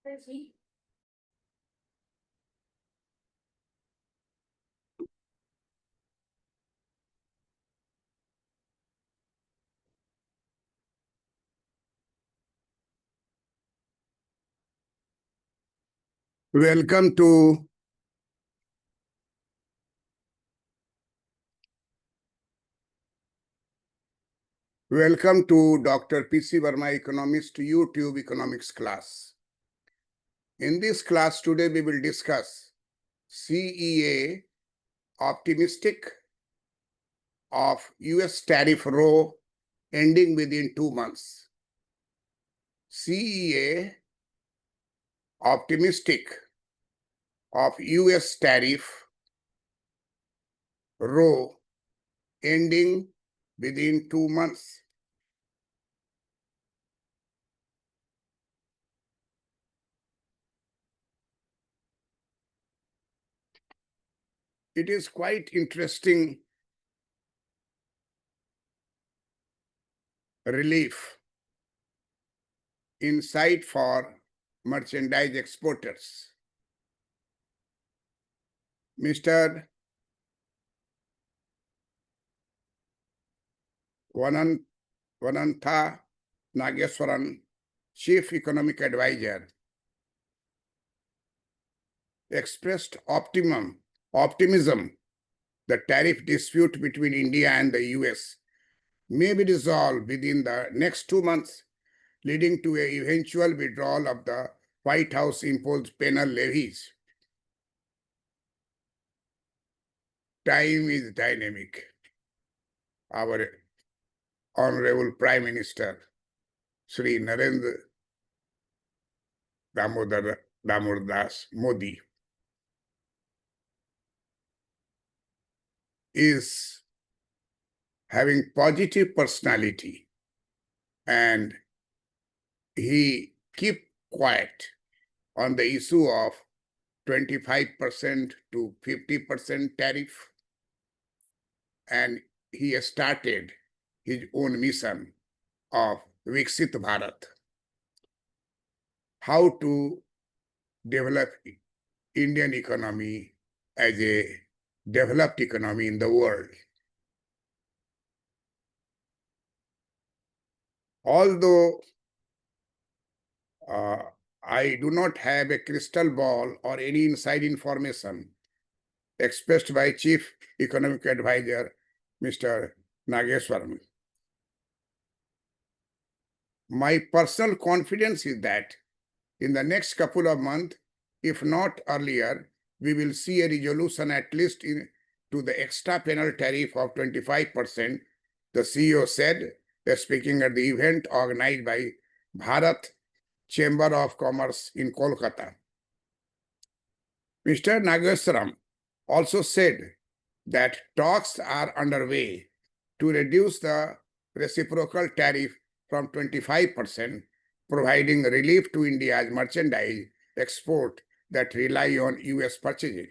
Welcome to Dr. P.C. Verma Economist YouTube Economics class. In this class today we will discuss CEA optimistic of US tariff row ending within 2 months. CEA optimistic of US tariff row ending within 2 months. It is quite interesting relief insight for merchandise exporters. Mr. Vanantha Nageswaran, Chief Economic Advisor, expressed optimism the tariff dispute between India and the US may be resolved within the next 2 months, leading to an eventual withdrawal of the White House imposed penal levies. Time is dynamic. Our Honorable Prime Minister, Sri Narendra Damodar Das Modi, is having positive personality and he keep quiet on the issue of 25% to 50% tariff, and he has started his own mission of Viksit Bharat, how to develop Indian economy as a developed economy in the world. Although I do not have a crystal ball or any inside information expressed by Chief Economic Advisor, Mr. Nageswaran, my personal confidence is that in the next couple of months, if not earlier, we will see a resolution at least to the extra penal tariff of 25%, the CEO said, speaking at the event organized by Bharat Chamber of Commerce in Kolkata. Mr. Nageswaran also said that talks are underway to reduce the reciprocal tariff from 25%, providing relief to India's merchandise export that rely on US purchases.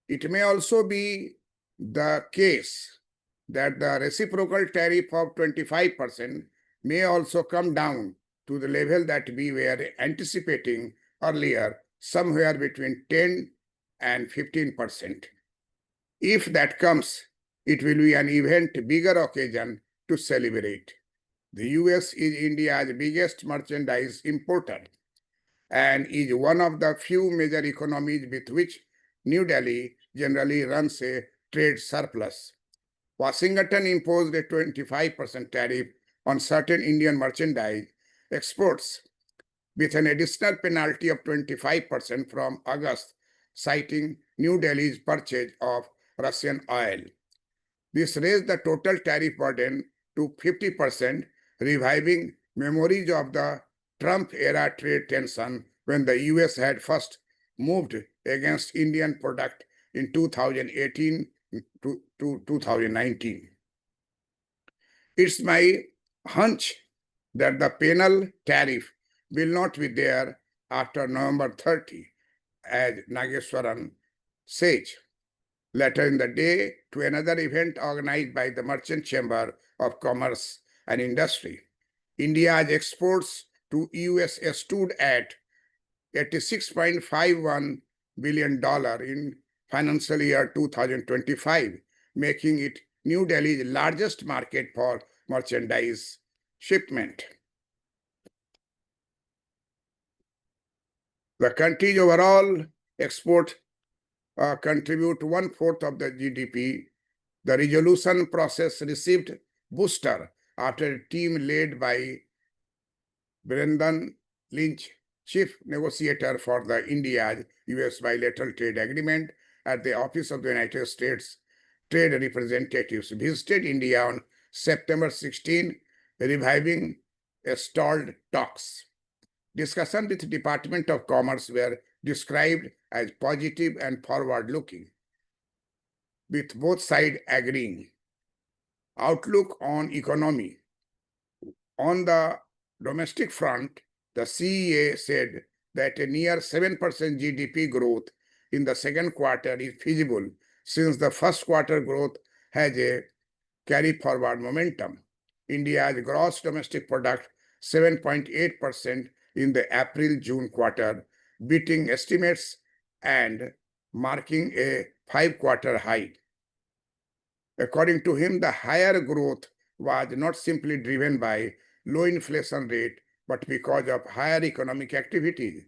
It may also be the case that the reciprocal tariff of 25% may also come down to the level that we were anticipating earlier, somewhere between 10 and 15%. If that comes, it will be an even bigger occasion to celebrate. The US is India's biggest merchandise importer and is one of the few major economies with which New Delhi generally runs a trade surplus. Washington imposed a 25% tariff on certain Indian merchandise exports with an additional penalty of 25% from August, citing New Delhi's purchase of Russian oil. This raised the total tariff burden to 50%, reviving memories of the Trump-era trade tension when the US had first moved against Indian product in 2018 to 2019. It's my hunch that the penal tariff will not be there after November 30, as Nageswaran says. Later in the day, to another event organized by the Merchant Chamber of Commerce and Industry, India's exports to US stood at $86.51 billion in financial year 2025, making it New Delhi's largest market for merchandise shipment. The country's overall export contribute 1/4 of the GDP. The resolution process received booster after a team led by Brendan Lynch, chief negotiator for the India-US bilateral trade agreement at the Office of the United States Trade Representatives, visited India on September 16, reviving stalled talks. Discussions with the Department of Commerce were described as positive and forward-looking, with both sides agreeing. Outlook on economy. On the domestic front, the CEA said that a near 7% GDP growth in the second quarter is feasible, since the first quarter growth has a carry-forward momentum. India's gross domestic product 7.8% in the April-June quarter, beating estimates and marking a 5-quarter high. According to him, the higher growth was not simply driven by low inflation rate, but because of higher economic activity.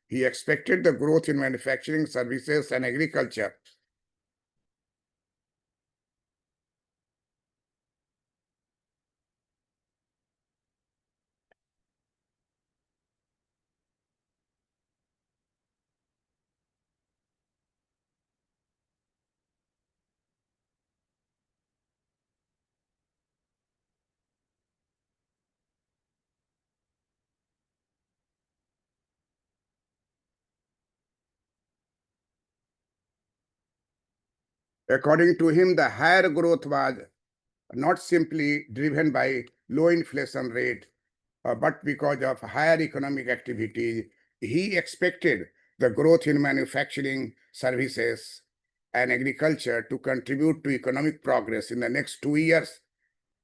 He expected the growth in manufacturing, services, and agriculture. According to him, the higher growth was not simply driven by low inflation rate, but because of higher economic activity. He expected the growth in manufacturing, services, and agriculture to contribute to economic progress in the next 2 years,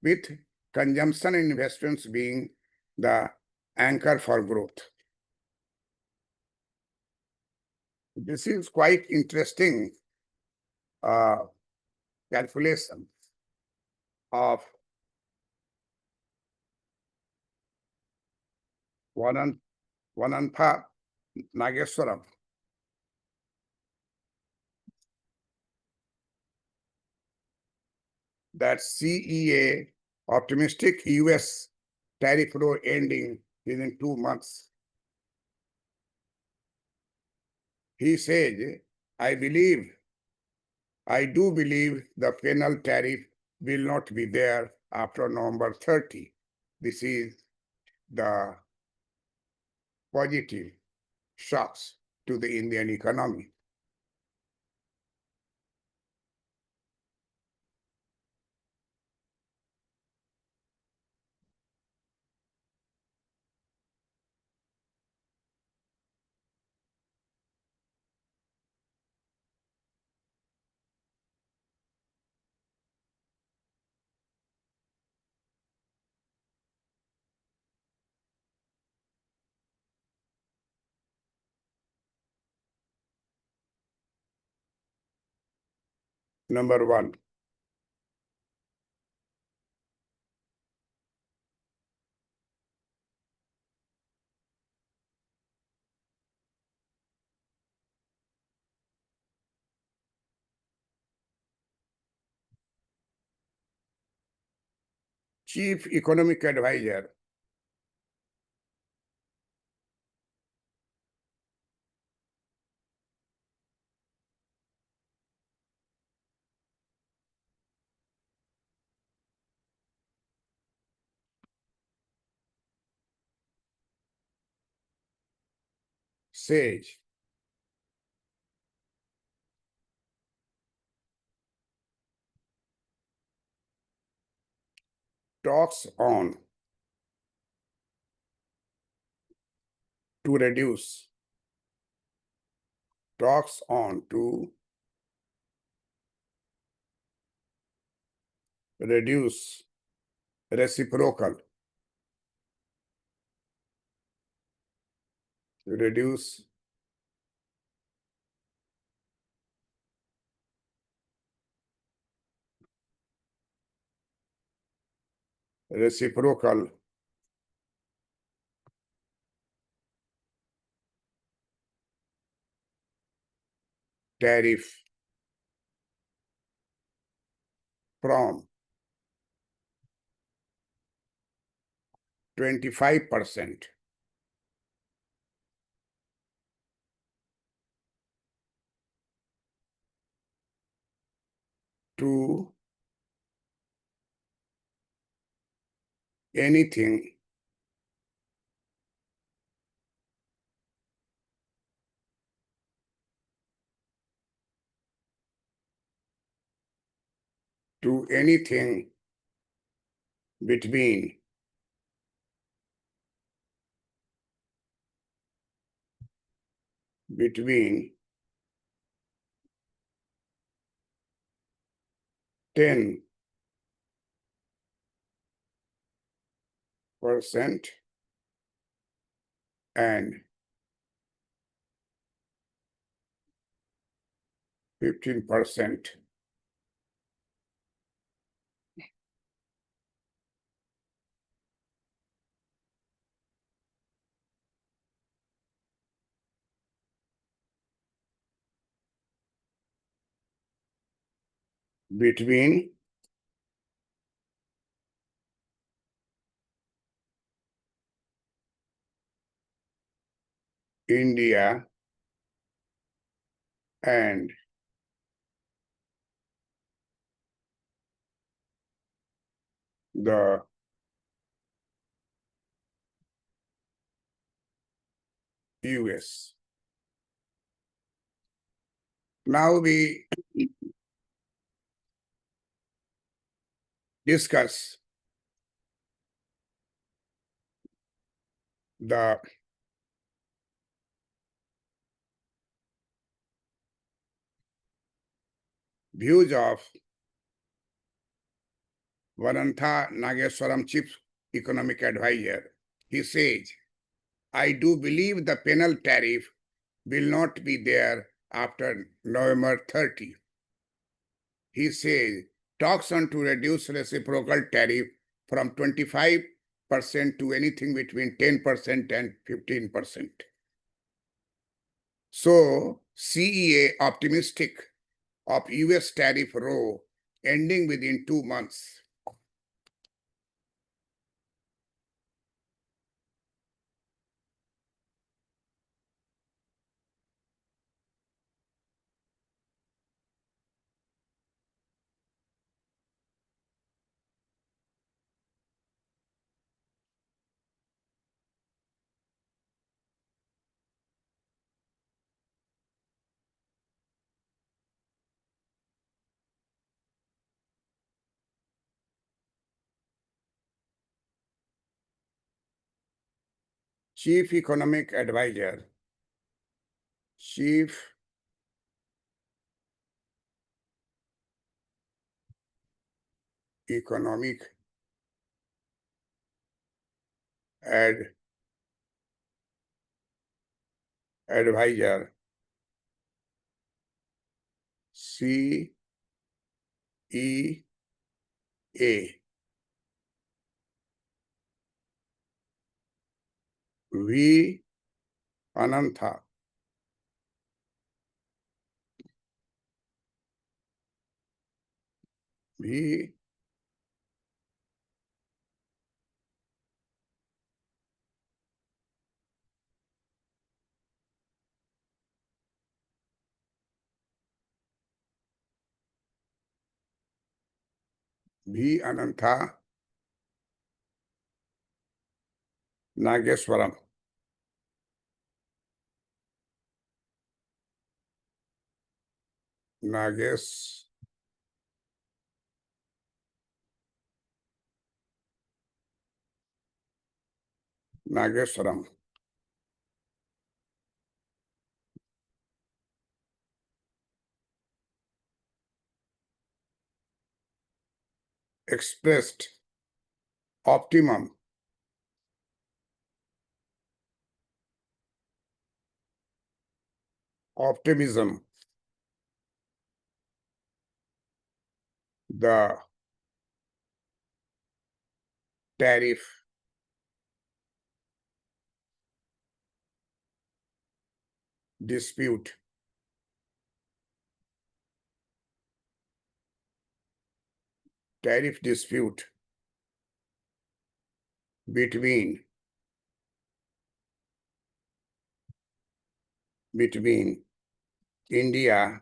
with consumption and investments being the anchor for growth. This is quite interesting calculation of Vanantha Nageswaram. That CEA optimistic US tariff war ending within 2 months. He says, I do believe the final tariff will not be there after November 30. This is the positive shocks to the Indian economy. Number one. Chief Economic Advisor says talks on to reduce reciprocal reduce reciprocal tariff from 25% to anything between 10% and 15%. Between India and the US. Now we discuss the views of Varantha Nageswaram, Chief Economic Advisor. He says, I do believe the penal tariff will not be there after November 30. He says, talks on to reduce reciprocal tariff from 25% to anything between 10% and 15%. So, CEA optimistic of US tariff row ending within 2 months. Chief Economic Advisor, Chief Economic Advisor, CEA, V. Anantha, V. V. Anantha Nageswaram. Nageswaram expressed optimism, the tariff dispute between India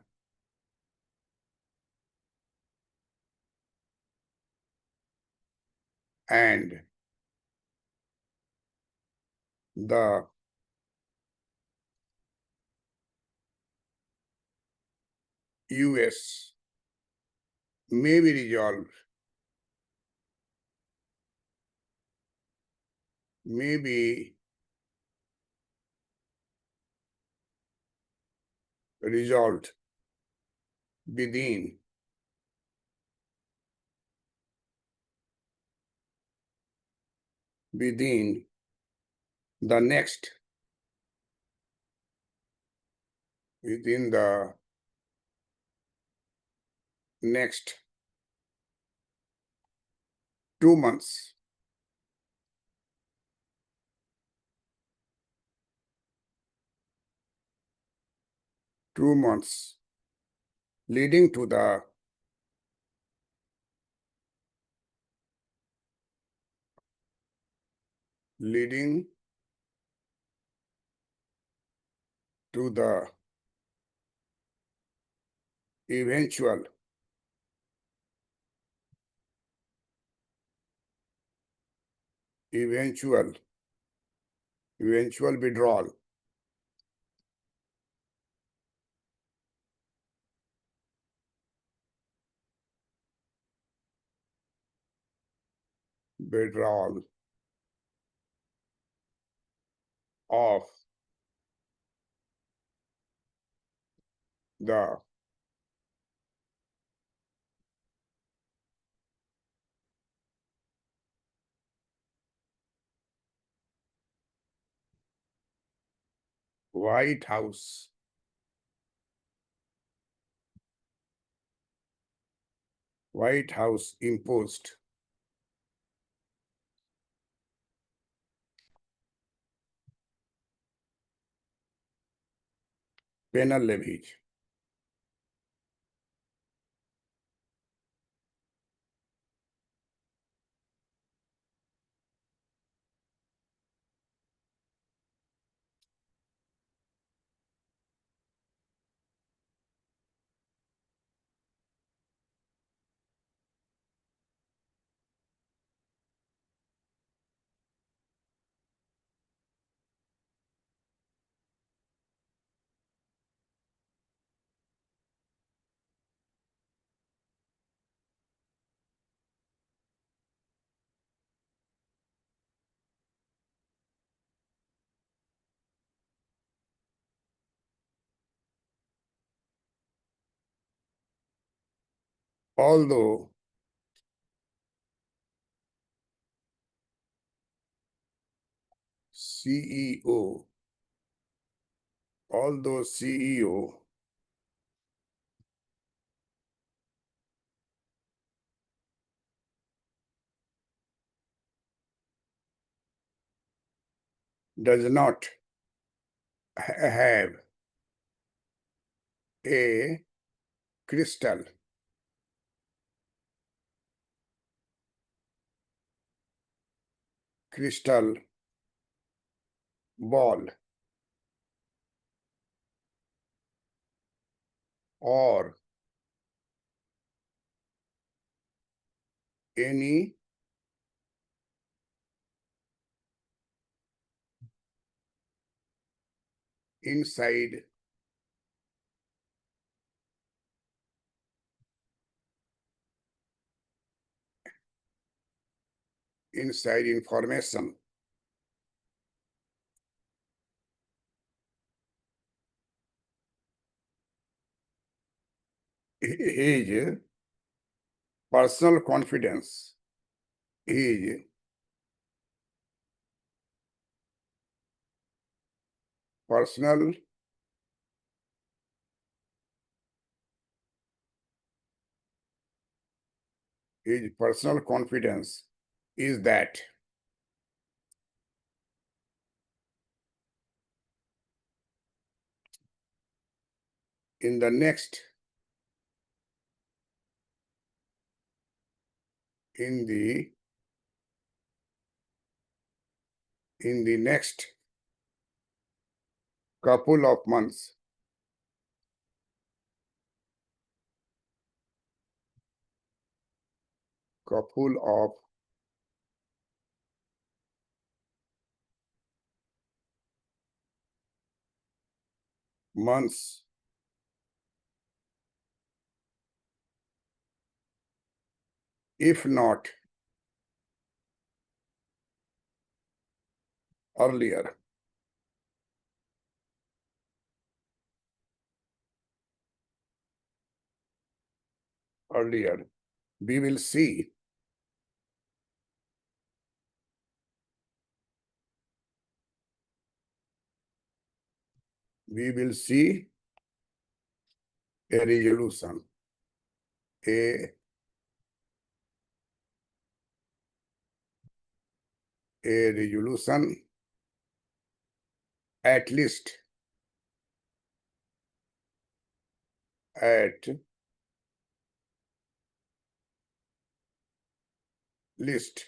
and the US may be resolved within the next within the next 2 months. 2 months, leading to the eventual withdrawal of the White House imposed penal levies. Although CEO does not have a crystal ball or any inside information his personal confidence his personal confidence is that in the next in the next couple of months, if not earlier, we will see a resolution, a resolution at least at least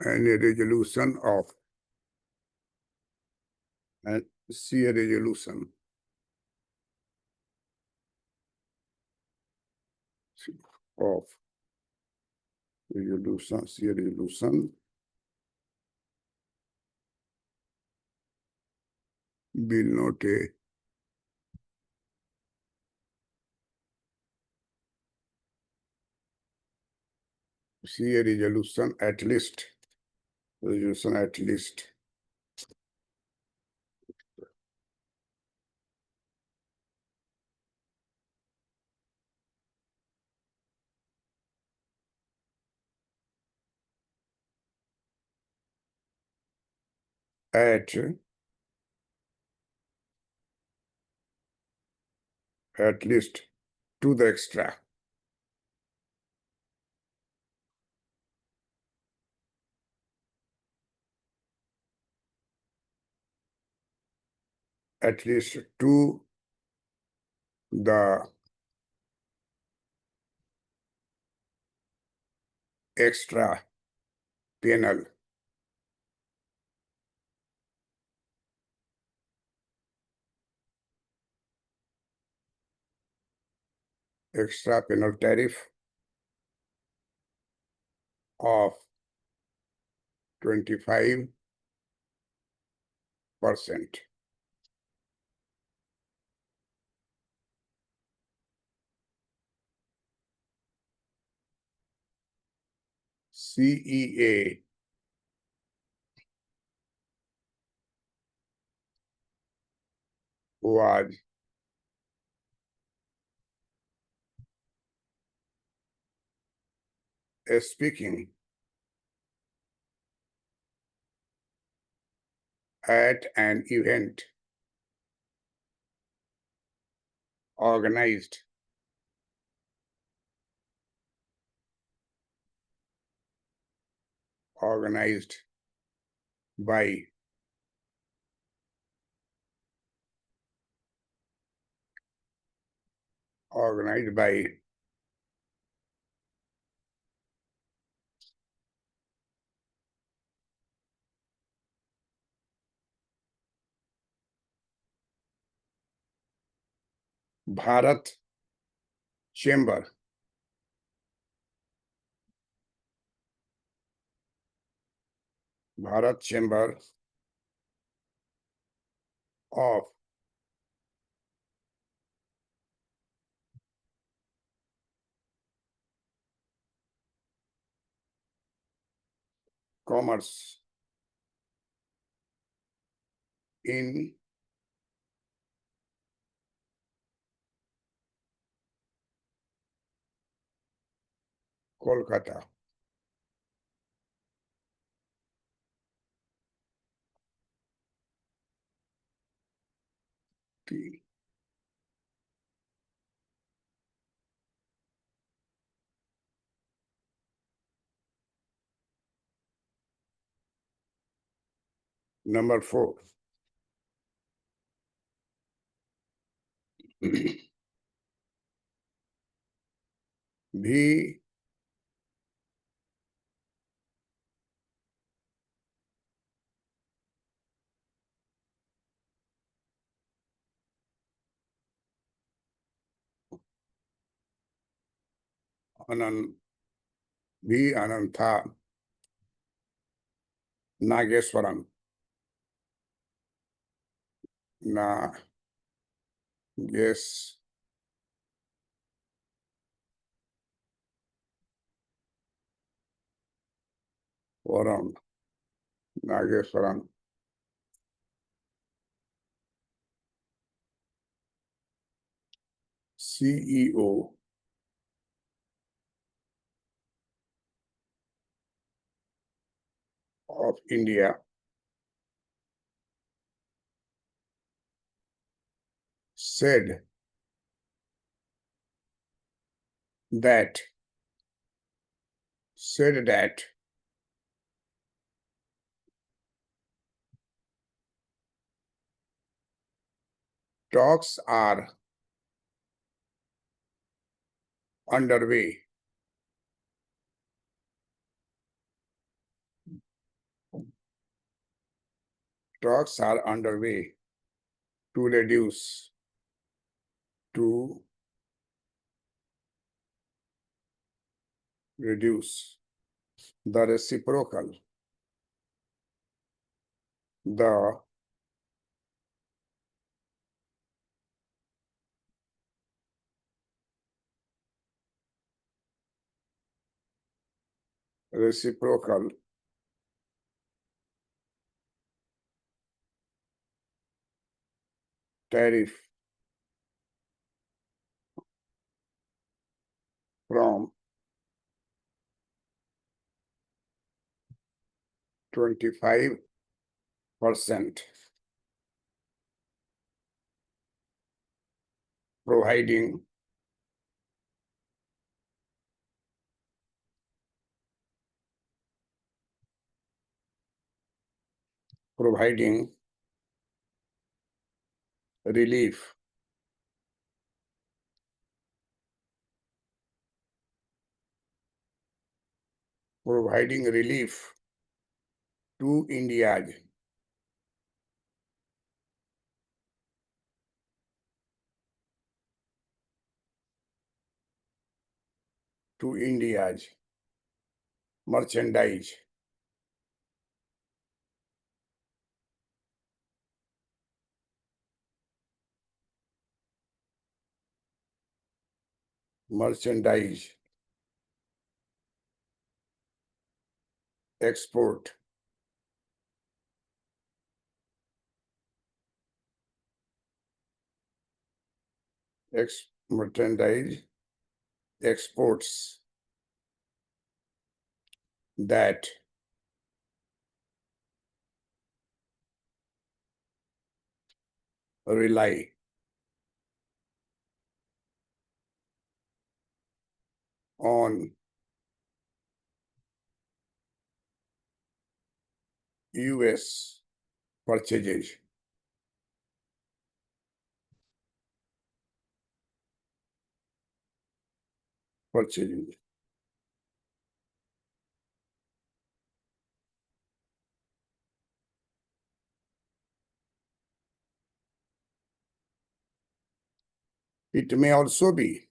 and a resolution of and see a resolution of see a resolution will not see a resolution at least at least to the extra at least to the extra penal tariff of 25%. CEA was speaking at an event organized by Bharat Chamber of Commerce in Kolkata. T. Number 4. V. V. Anantha Nageswaram. Nageswaram, CEO of India, said that talks are underway to reduce the reciprocal tariff from 25%, providing relief to India's merchandise export merchandise exports that rely on US purchases. It may also be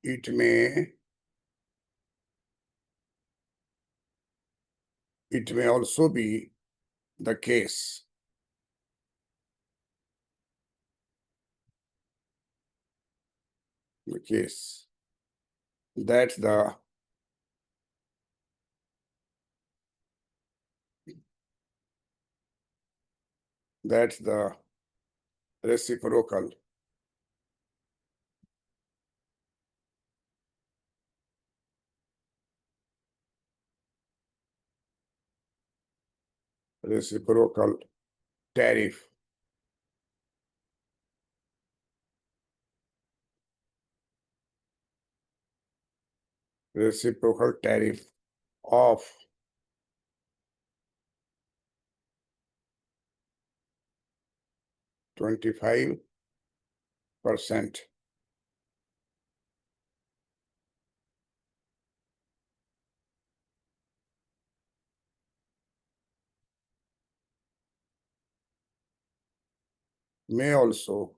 it may also be the case that the reciprocal, reciprocal tariff, reciprocal tariff of 25% may also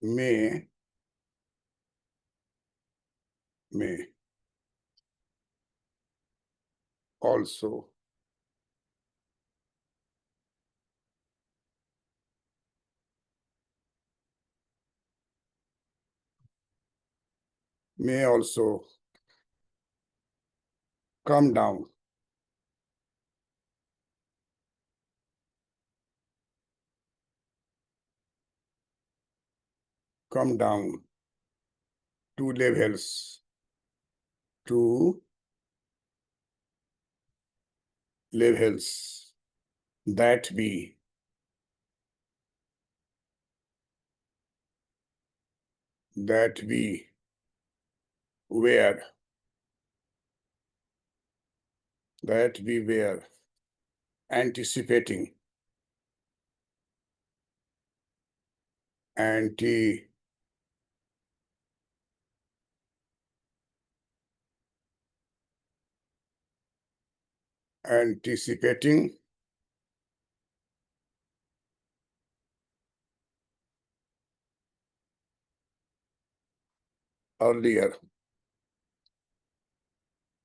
may also may also come down to levels that be where anticipating anticipating earlier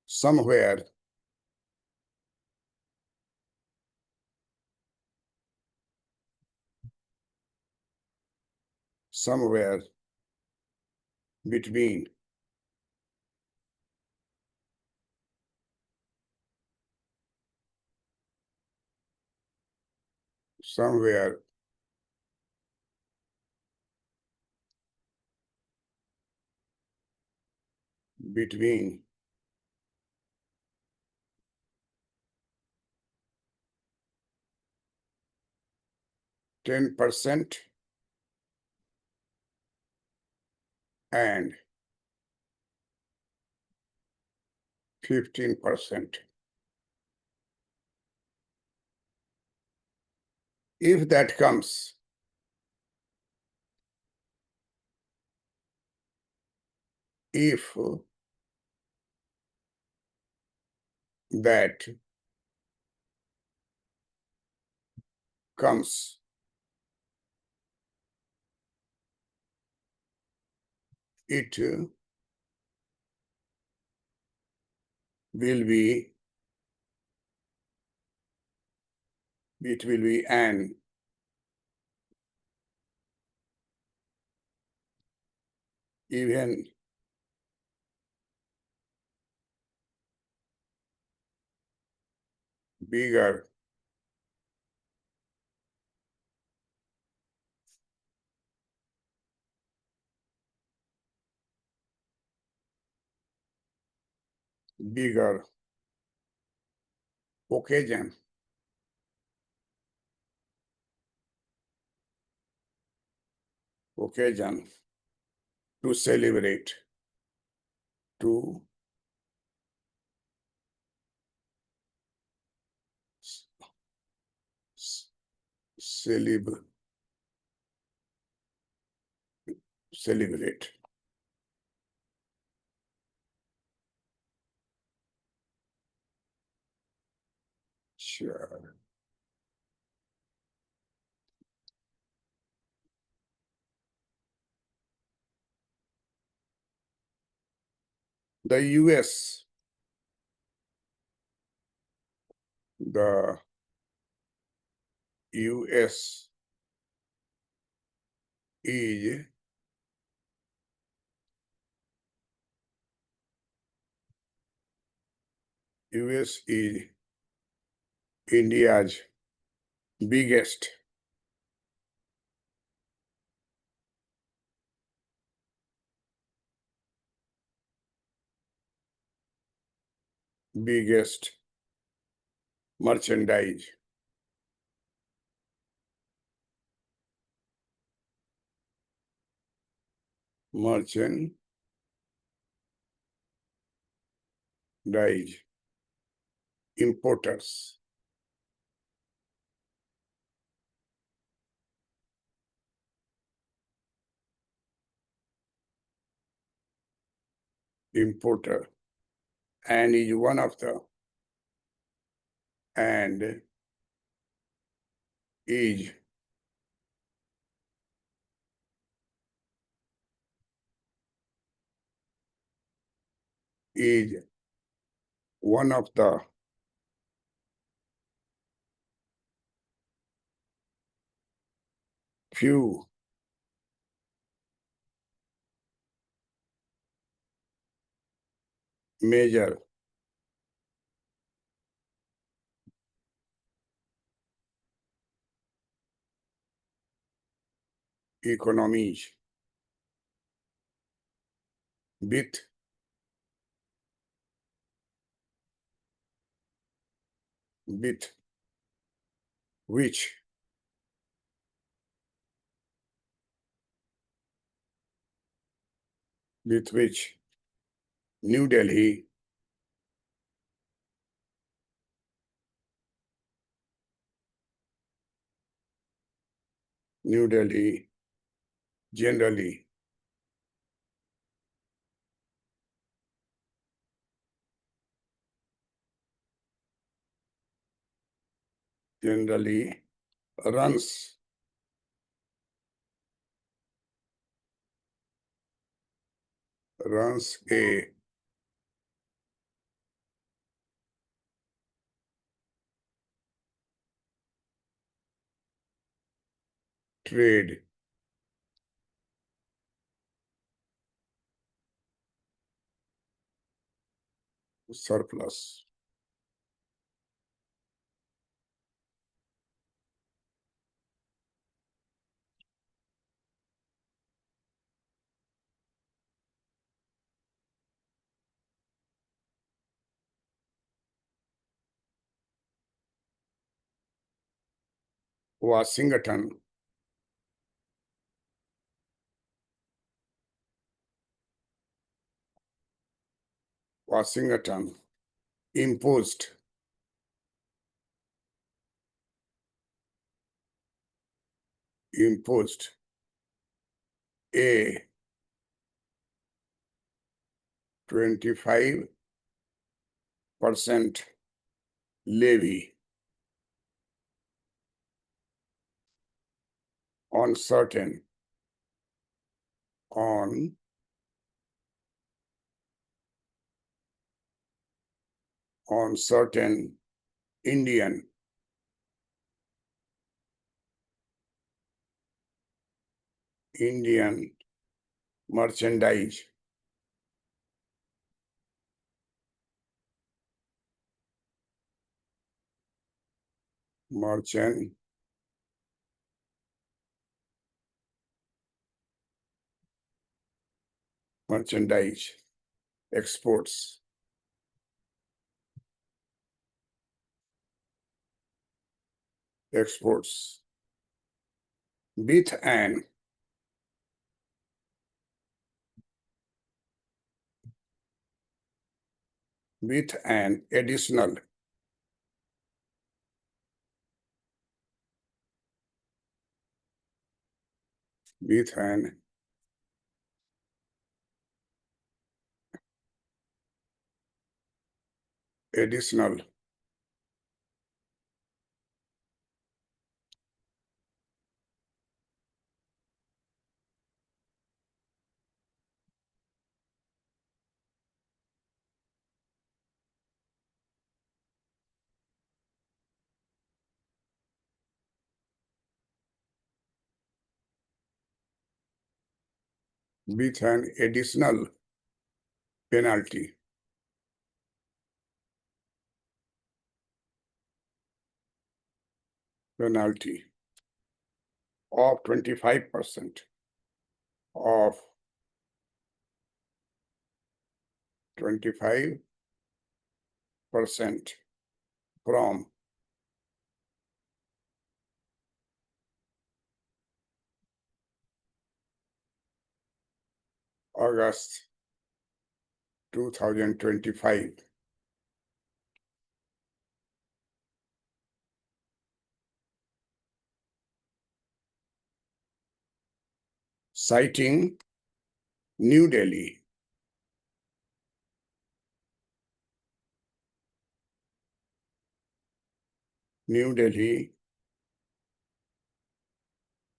somewhere between somewhere between 10% and 15%. If that comes, if that comes, it will be an even bigger occasion to celebrate, to celebrate. Sure. The US, the US is India's biggest, biggest merchandise, merchandise, importers, importer, and is one of the, and is one of the few major economies with which New Delhi generally runs a trade surplus. Washington imposed a 25% levy on certain on certain Indian merchandise merchandise exports with an additional with an additional penalty penalty of 25% of 25% from August 2025. Citing New Delhi.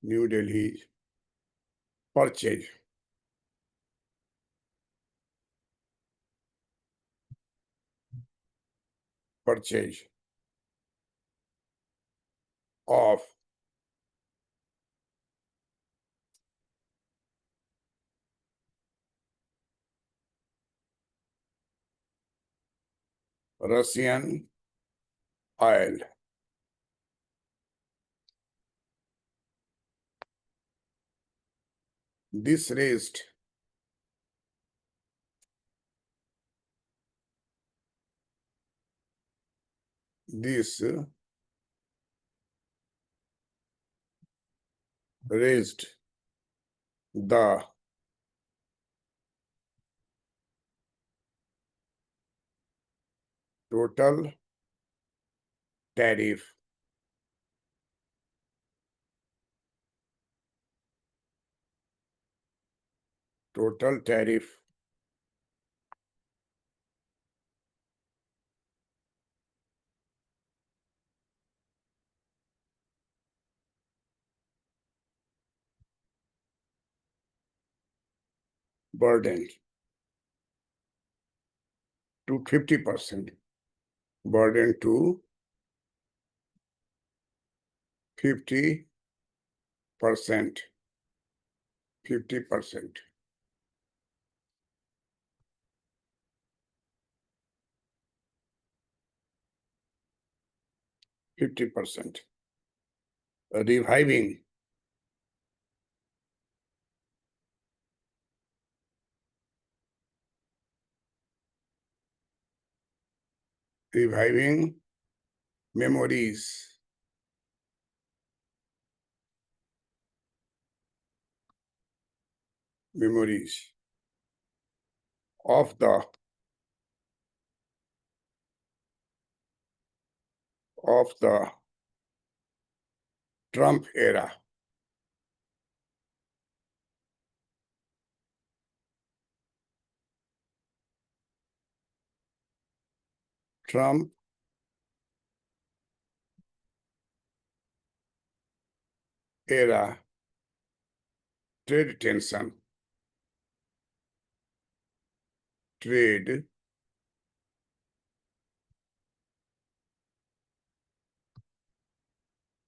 New Delhi purchase of Russian oil. This raised the total tariff burden to 50%. Burden to 50%. 50%. 50%. Reviving memories of the Trump era. Trump era trade tension. Trade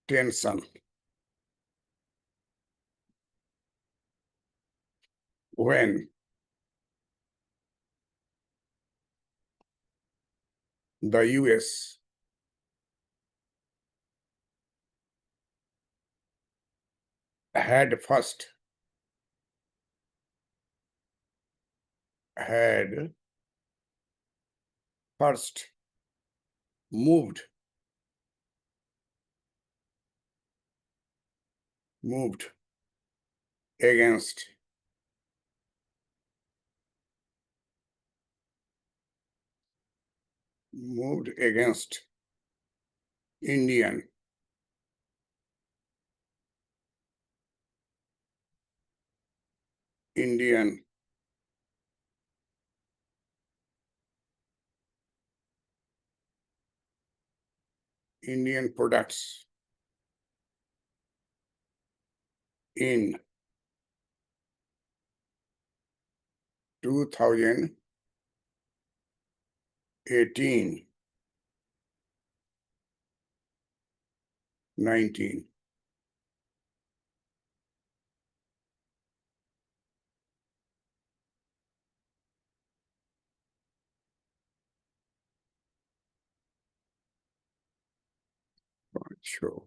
tension. When the US had first moved against Indian products in 2018, 19. Sure.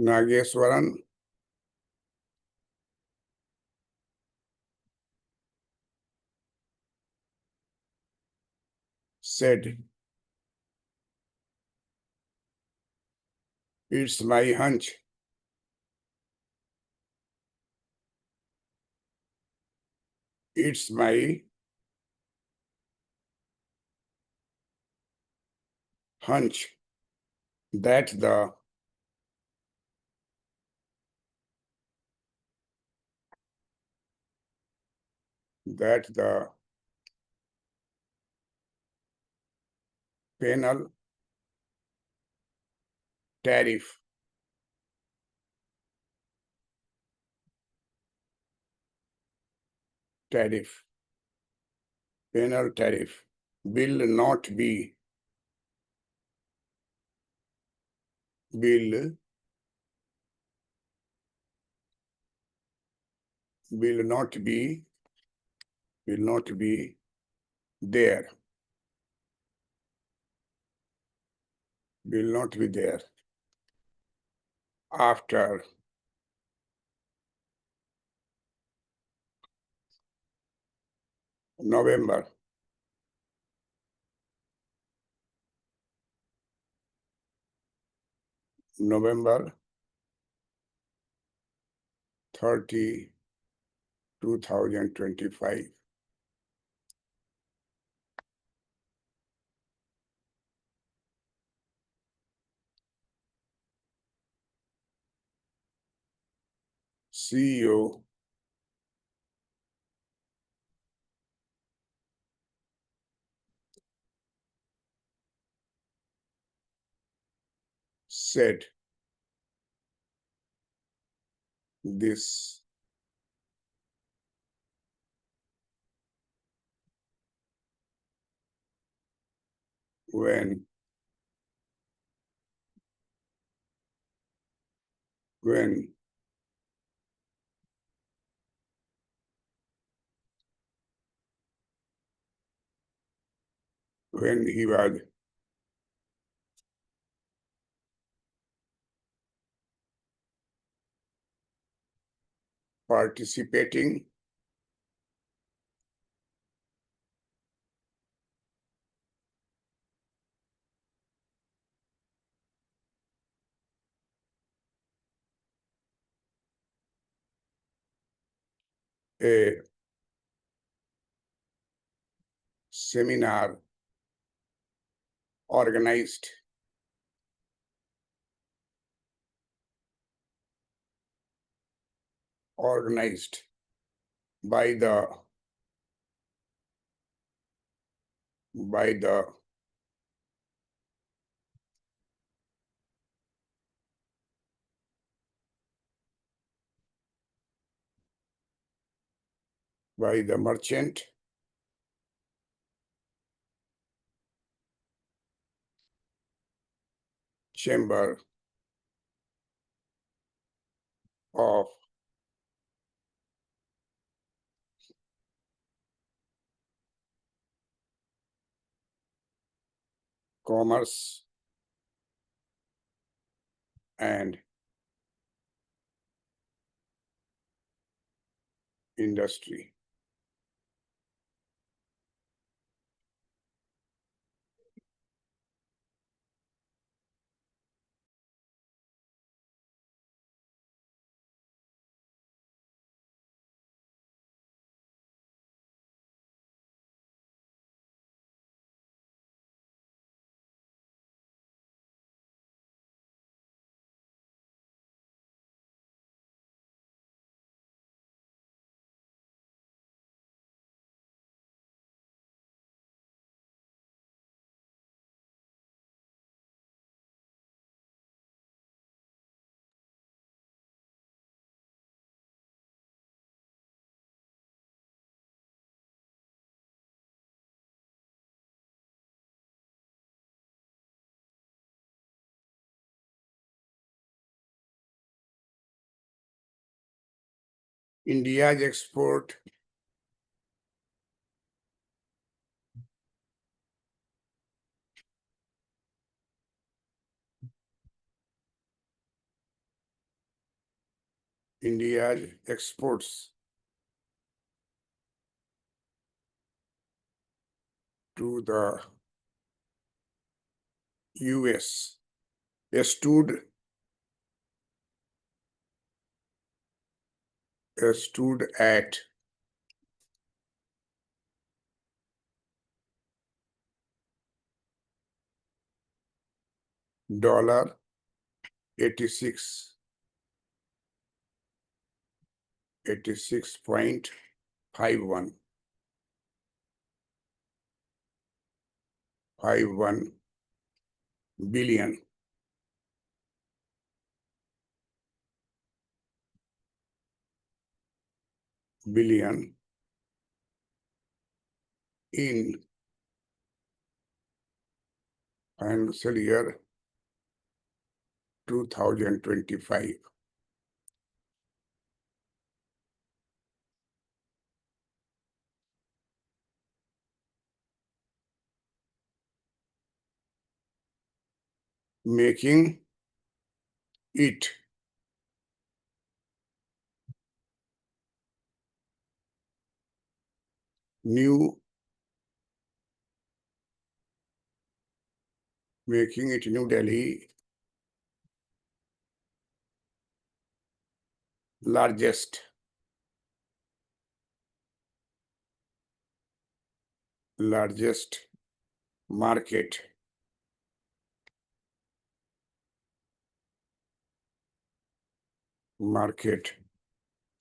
Nageswaran, said, "It's my hunch." It's my hunch that the penal tariff tariff penal tariff will not be will will not be will not be there will not be there after November November 30, 2025. CEO said this when when when he was participating a seminar organized organized by the merchant chamber of commerce and industry. India's export India's exports to the US stood at dollar 86.51 billion in financial year 2025. Making it New Delhi largest market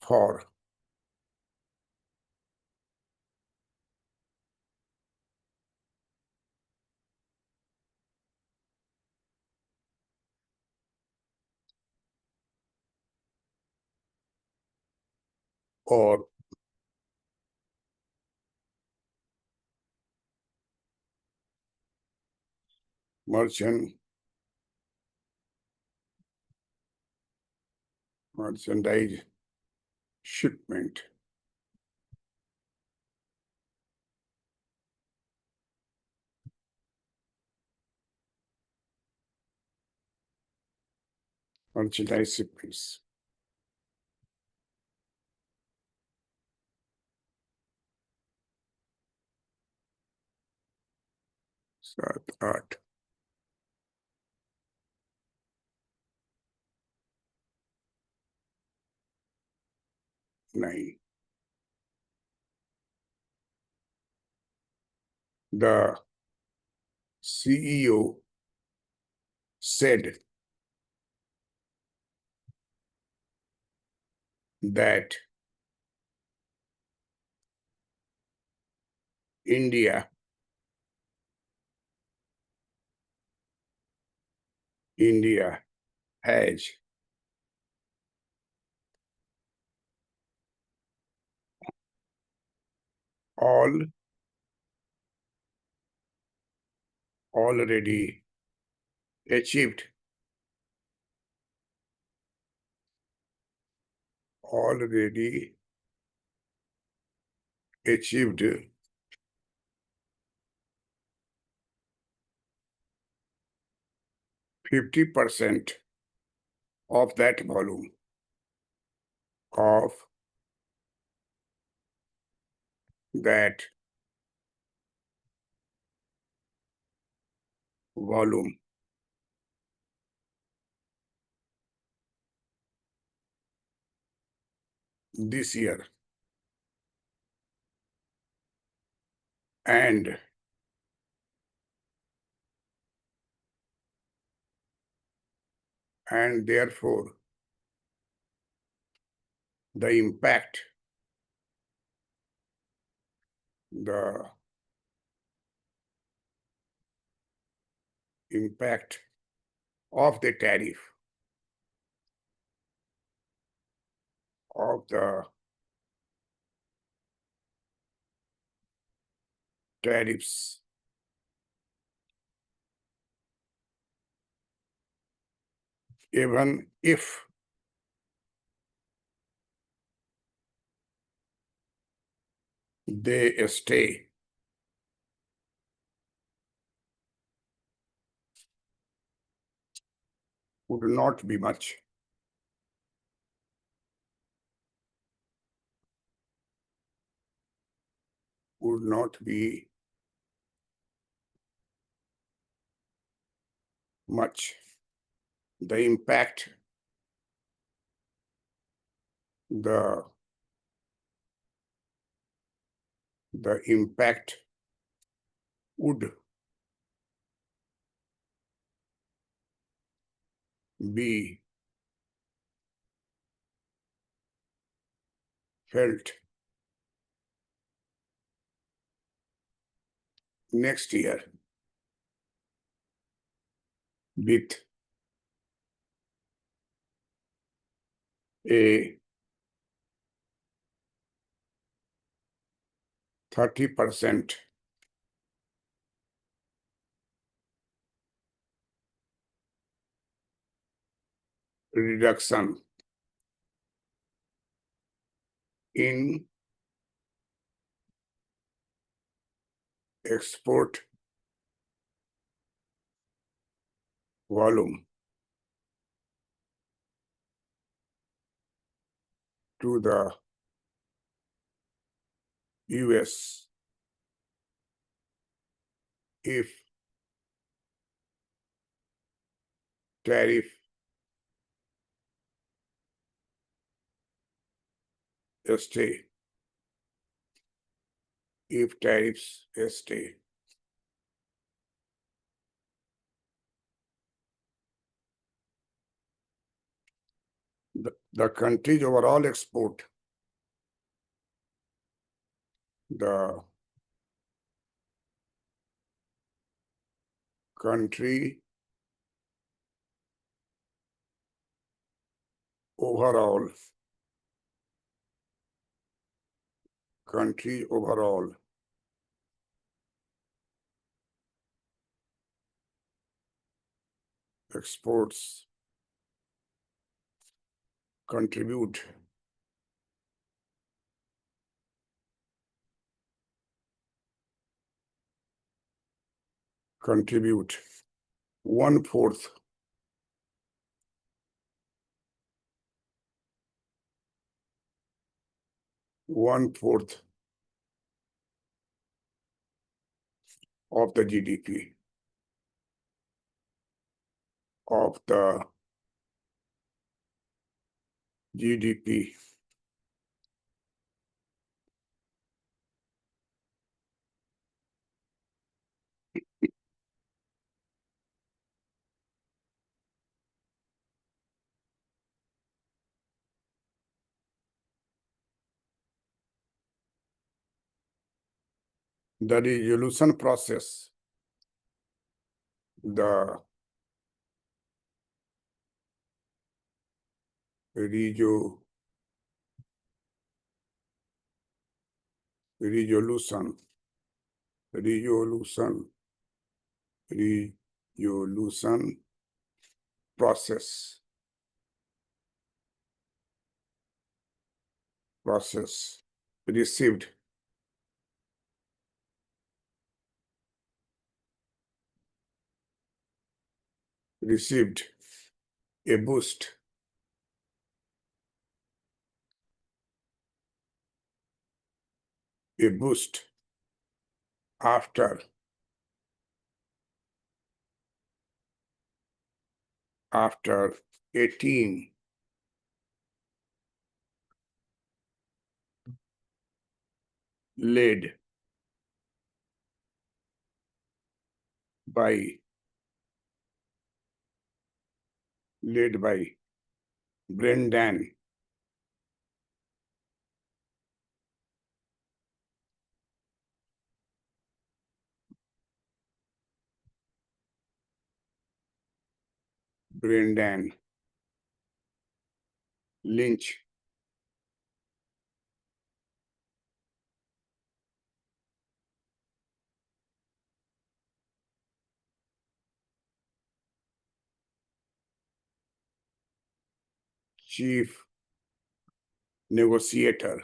for or merchandise shipment. Merchandise shipments. 7, 8. Nine. The CEO said that India has all already achieved 50% of that of that volume this year, and therefore the impact of the tariffs even if they stay would not be much. would not be much. The impact, the impact would be felt next year with a 30% reduction in export volume to the US if tariff stay, if tariffs stay. The country's overall export, the country overall, exports contribute one-fourth of the GDP of the GDP the resolution process, the resolution process received a boost after 18 led by Brendan Lynch, chief negotiator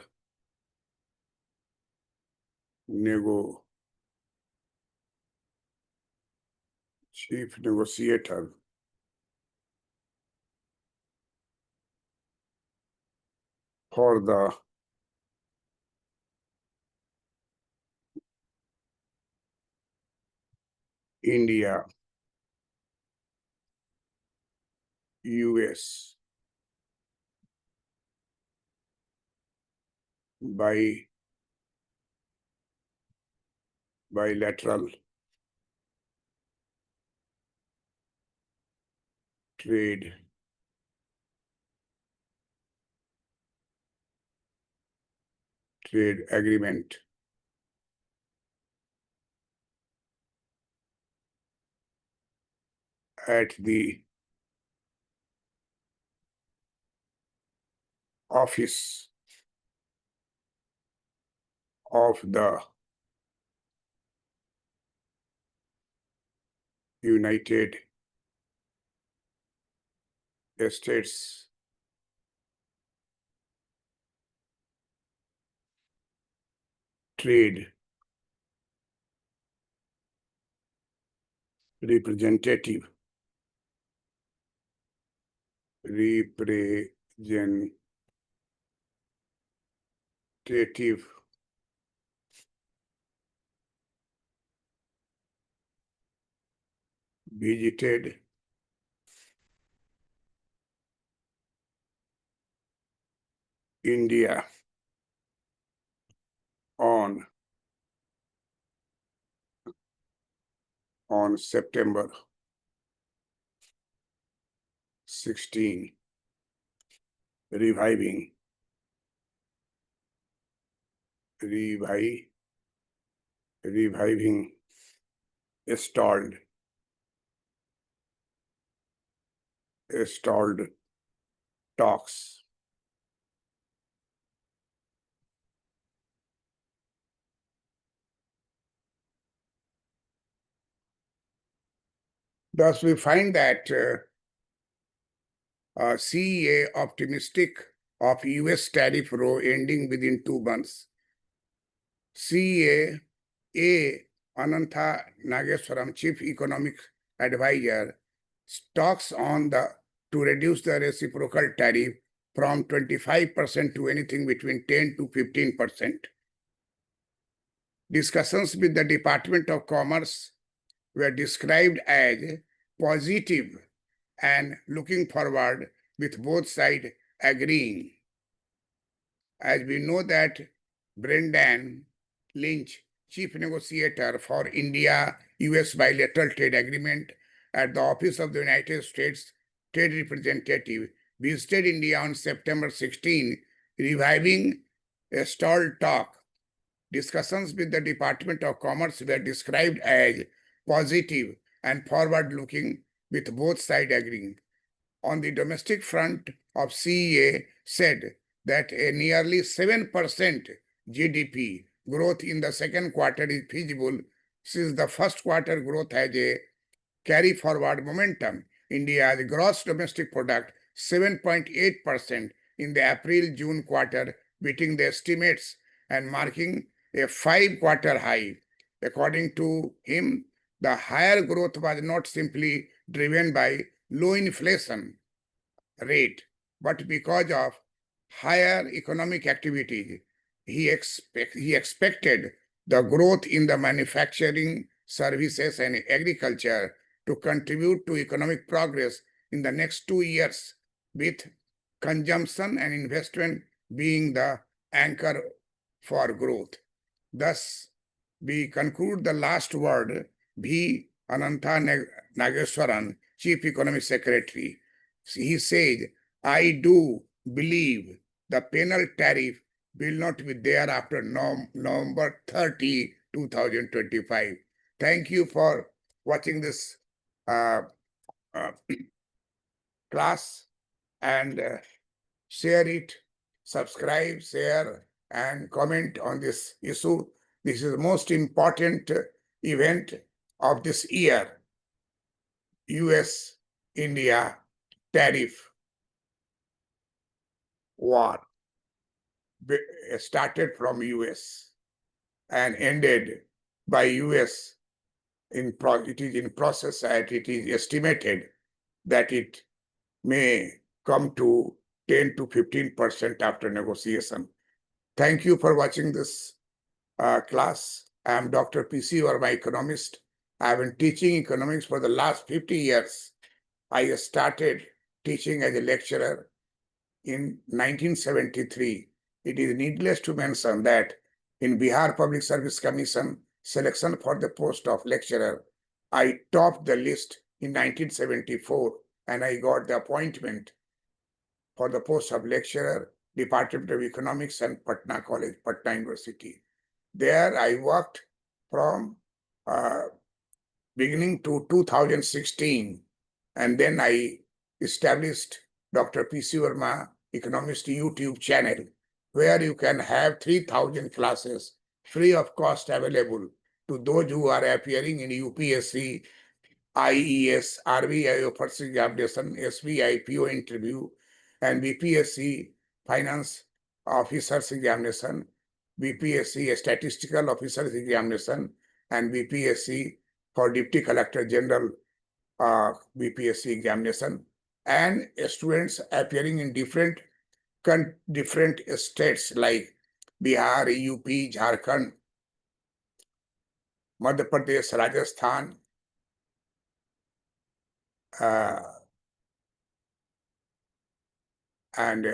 for the India, US bilateral trade agreement at the office of the United States Trade Representative visited India on September 16, reviving stalled talks. Thus, we find that CEA optimistic of US tariff row ending within 2 months. CEA Anantha Nageswaram, Chief Economic Advisor, talks on to reduce the reciprocal tariff from 25% to anything between 10 to 15%. Discussions with the Department of Commerce were described as positive and looking forward, with both sides agreeing. As we know that Brendan Lynch, Chief Negotiator for India-US Bilateral Trade Agreement at the Office of the United States Trade Representative, visited India on September 16, reviving a stalled talk. Discussions with the Department of Commerce were described as positive and forward-looking, with both sides agreeing. On the domestic front of CEA said that a nearly 7% GDP growth in the second quarter is feasible, since the first quarter growth has a carry forward momentum. India's gross domestic product 7.8% in the April-June quarter, beating the estimates and marking a 5-quarter high. According to him, the higher growth was not simply driven by low inflation rate, but because of higher economic activity. He expected the growth in the manufacturing, services, and agriculture to contribute to economic progress in the next 2 years, with consumption and investment being the anchor for growth. Thus, we conclude the last word, V. Anantha Nageswaran, Chief Economic Secretary. He said, I do believe the penal tariff will not be there after November 30, 2025. Thank you for watching this class, and share it, subscribe, share, and comment on this issue. This is the most important event of this year. US-India tariff war started from US and ended by US. It is in process, and it is estimated that it may come to 10 to 15% after negotiation. Thank you for watching this class. I am Dr. P.C. Verma, economist. I have been teaching economics for the last 50 years. I started teaching as a lecturer in 1973. It is needless to mention that in Bihar Public Service Commission selection for the post of lecturer, I topped the list in 1974 and I got the appointment for the post of lecturer, Department of Economics and Patna College, Patna University. There I worked from beginning to 2016, and then I established Dr. P.C. Verma Economist YouTube channel, where you can have 3,000 classes free of cost available to those who are appearing in UPSC, IES, RBI first examination, SBI PO interview, and BPSC finance officers examination, BPSC statistical officers examination, and BPSC for Deputy Collector General BPSC examination, and students appearing in different states like Bihar, UP, Jharkhand, Madhya Pradesh, Rajasthan, and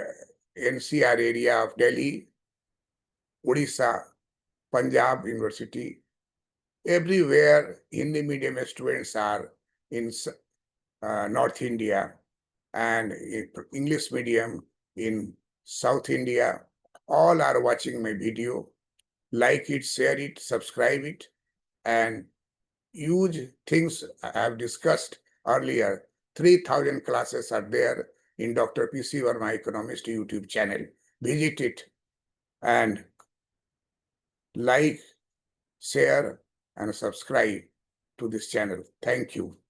NCR area of Delhi, Odisha, Punjab University. Everywhere Hindi medium students are in North India, and English medium in South India. All are watching my video. Like it, share it, subscribe it, and huge things I have discussed earlier. 3,000 classes are there in Dr. P.C. Verma Economist YouTube channel. Visit it and like, share, and subscribe to this channel. Thank you.